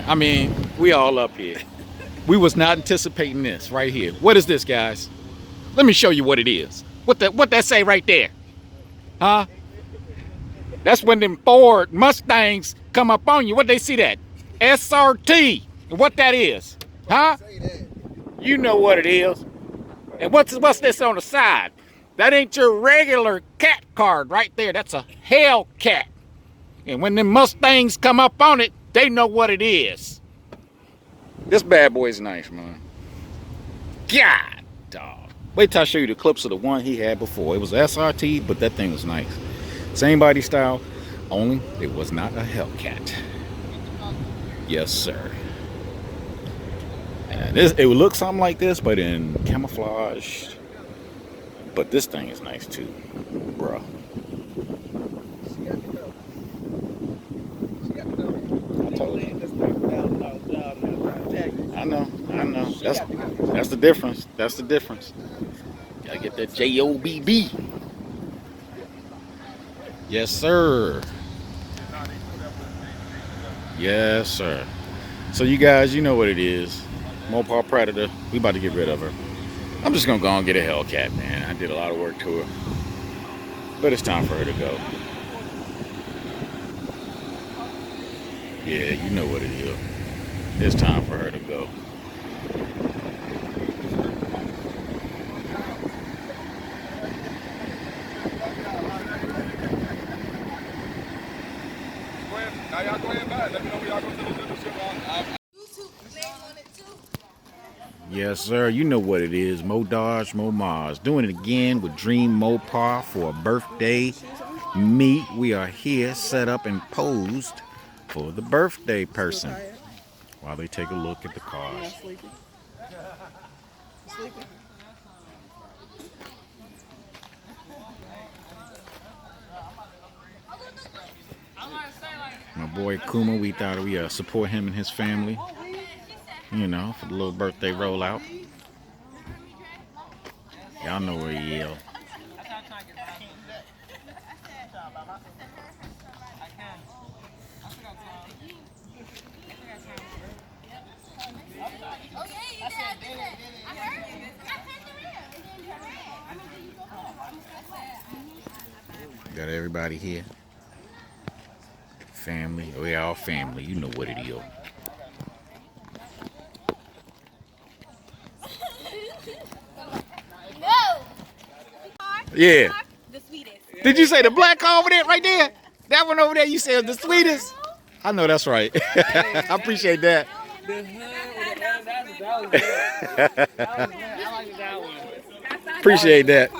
I mean, we all up here. We was not anticipating this right here. What is this, guys? Let me show you what it is. What that say right there? Huh? That's when them Ford Mustangs come up on you. What they see that? SRT. And what that is? Huh? You know what it is. And what's this on the side? That ain't your regular cat card right there. That's a Hellcat. And when them Mustangs come up on it, they know what it is. This bad boy is nice, man. God, dog. Wait till I show you the clips of the one he had before. It was SRT, but that thing was nice. Same body style, only it was not a Hellcat. Yes, sir. And it would look something like this, but in camouflage. But this thing is nice too, bro. I told you. I know. That's the difference. That's the difference. Gotta get that JOBB. Yes, sir. Yes, sir. So you guys, you know what it is. Mopar Predator. We about to get rid of her. I'm just gonna go and get a Hellcat, man. I did a lot of work to her. But it's time for her to go. Yeah, you know what it is. It's time for her to go. Now y'all go ahead back. Let me know when y'all go to the dealership. Yes, sir. You know what it is. Mo Dodge, Mo Mars. Doing it again with Dream Mopar for a birthday meet. We are here set up and posed for the birthday person while they take a look at the cars. My boy Kuma, we thought we support him and his family, you know, for the little birthday rollout. Y'all know where he is. Got everybody here. Family. We all family. You know what it is. Yeah. The sweetest. Did you say the black car over there, right there? That one over there, you said the sweetest? I know that's right. I appreciate that. Appreciate that.